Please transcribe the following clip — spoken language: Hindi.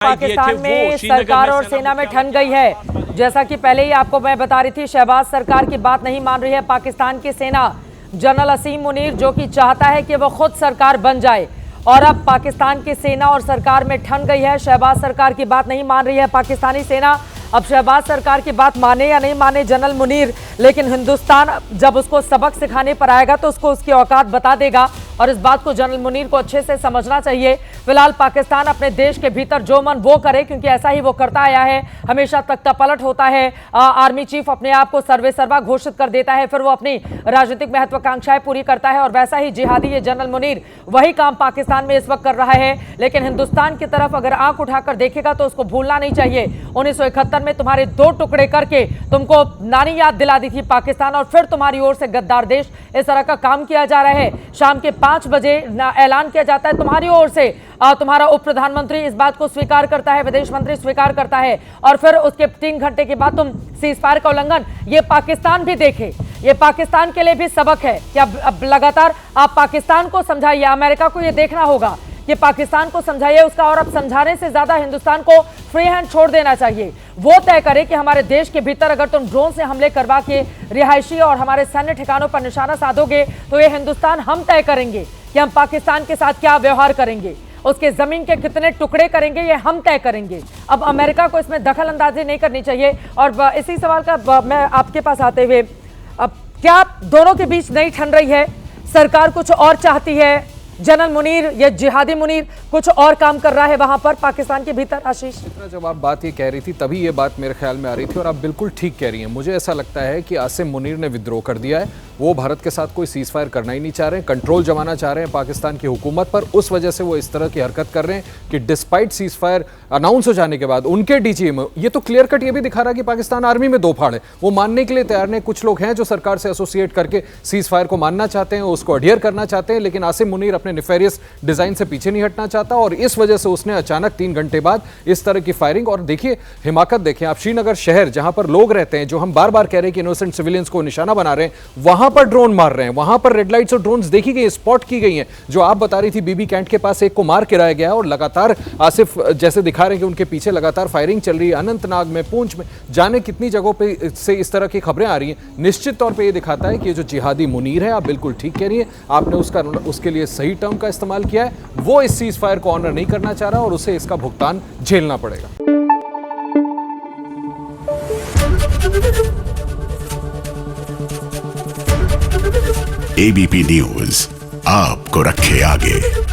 पाकिस्तान में सरकार और सेना में ठन गई है। जैसा कि पहले ही आपको मैं बता रही थी, शहबाज सरकार की बात नहीं मान रही है पाकिस्तान की सेना। जनरल असीम मुनीर जो कि चाहता है कि वो खुद सरकार बन जाए, और अब पाकिस्तान की सेना और सरकार में ठन गई है। शहबाज सरकार की बात नहीं मान रही है पाकिस्तानी सेना। अब शहबाज सरकार की बात माने या नहीं माने जनरल मुनीर, लेकिन हिंदुस्तान जब उसको सबक सिखाने पर आएगा तो उसको उसकी औकात बता देगा, और इस बात को जनरल मुनीर को अच्छे से समझना चाहिए। फिलहाल पाकिस्तान अपने देश के भीतर जो मन वो करे, क्योंकि ऐसा ही वो करता आया है। हमेशा तख्ता पलट होता है। आर्मी चीफ अपने आप को सर्वे सर्वा घोषित कर देता है, फिर वो अपनी राजनीतिक महत्वाकांक्षाएं पूरी करता है, और वैसा ही जिहादी ये जनरल मुनीर वही काम पाकिस्तान में इस वक्त कर रहा है। लेकिन हिंदुस्तान की तरफ अगर आंख उठाकर देखेगा तो उसको भूलना नहीं चाहिए 1971 में तुम्हारे 2 टुकड़े करके तुमको नानी याद दिला दी थी पाकिस्तान, और फिर तुम्हारी ओर से गद्दार देश इस तरह का काम किया जा रहा है। शाम के 5 बजे ऐलान किया जाता है तुम्हारी ओर से, तुम्हारा उप प्रधानमंत्री इस बात को स्वीकार करता है, विदेश मंत्री स्वीकार करता है, और फिर उसके 3 घंटे के बाद तुम सीज फायर का उल्लंघन। ये पाकिस्तान भी देखे, ये पाकिस्तान के लिए भी सबक है कि अब लगातार आप पाकिस्तान को समझाइए। अमेरिका को ये देखना होगा कि पाकिस्तान को समझाइए उसका, और अब समझाने से ज्यादा हिंदुस्तान को फ्री हैंड छोड़ देना चाहिए। वो तय करे कि हमारे देश के भीतर अगर तुम ड्रोन से हमले करवा के रिहायशी और हमारे सैन्य ठिकानों पर निशाना साधोगे तो ये हिंदुस्तान हम तय करेंगे कि हम पाकिस्तान के साथ क्या व्यवहार करेंगे, उसके जमीन के कितने टुकड़े करेंगे, ये हम तय करेंगे। अब अमेरिका को इसमें दखल अंदाजी नहीं करनी चाहिए। और इसी सवाल का मैं आपके पास आते हुए, अब क्या दोनों के बीच नहीं ठन रही है? सरकार कुछ और चाहती है, जनरल मुनीर या जिहादी मुनीर कुछ और काम कर रहा है वहां पर पाकिस्तान के भीतर। आशीष, जब आप बात ये कह रही थी तभी ये बात मेरे ख्याल में आ रही थी, और आप बिल्कुल ठीक कह रही हैं। मुझे ऐसा लगता है कि आसिम मुनीर ने विद्रोह कर दिया है। वो भारत के साथ कोई सीज फायर करना ही नहीं चाह रहे हैं, कंट्रोल जमाना चाह रहे हैं पाकिस्तान की हुकूमत पर। उस वजह से वो इस तरह की हरकत कर रहे हैं कि डिस्पाइट सीज फायर अनाउंस हो जाने के बाद उनके डीजी में ये तो क्लियर कट ये भी दिखा रहा है कि पाकिस्तान आर्मी में 2 फाड़ है। वो मानने के लिए तैयार नहीं। कुछ लोग हैं जो सरकार से एसोसिएट करके सीज फायर को मानना चाहते हैं, उसको अडियर करना चाहते हैं, लेकिन आसिम मुनीर अपने नेफेरियस डिजाइन से पीछे नहीं हटना चाहता, और इस वजह से उसने अचानक 3 घंटे बाद इस तरह की फायरिंग। और देखिए हिमाकत देखें आप, श्रीनगर शहर जहां पर लोग रहते हैं, जो हम बार बार कह रहे हैं कि इनोसेंट सिविलियंस को निशाना बना रहे हैं, वहां पर ड्रोन मार रहे हैं। वहां पर रेड लाइट्स और ड्रोन्स देखी गई, स्पॉट की गई हैं। जो आप बता रही थी बीबी कैंट के पास एक को मार गिराया गया, और लगातार आसिफ जैसे दिखा रहे हैं कि उनके पीछे लगातार फायरिंग चल रही है। अनंतनाग में, पूंछ में, जाने कितनी जगहों पे से इस तरह की खबरें आ रही हैं। निश्चित तौर पे ये दिखाता है कि ये जो जिहादी मुनीर है, आप बिल्कुल ठीक कह रही है, आपने उसके लिए सही टर्म का इस्तेमाल किया है। वो इस सीज फायर को ऑनर नहीं करना चाह रहा, और उसे इसका भुगतान झेलना पड़ेगा। एबीपी न्यूज आपको रखे आगे।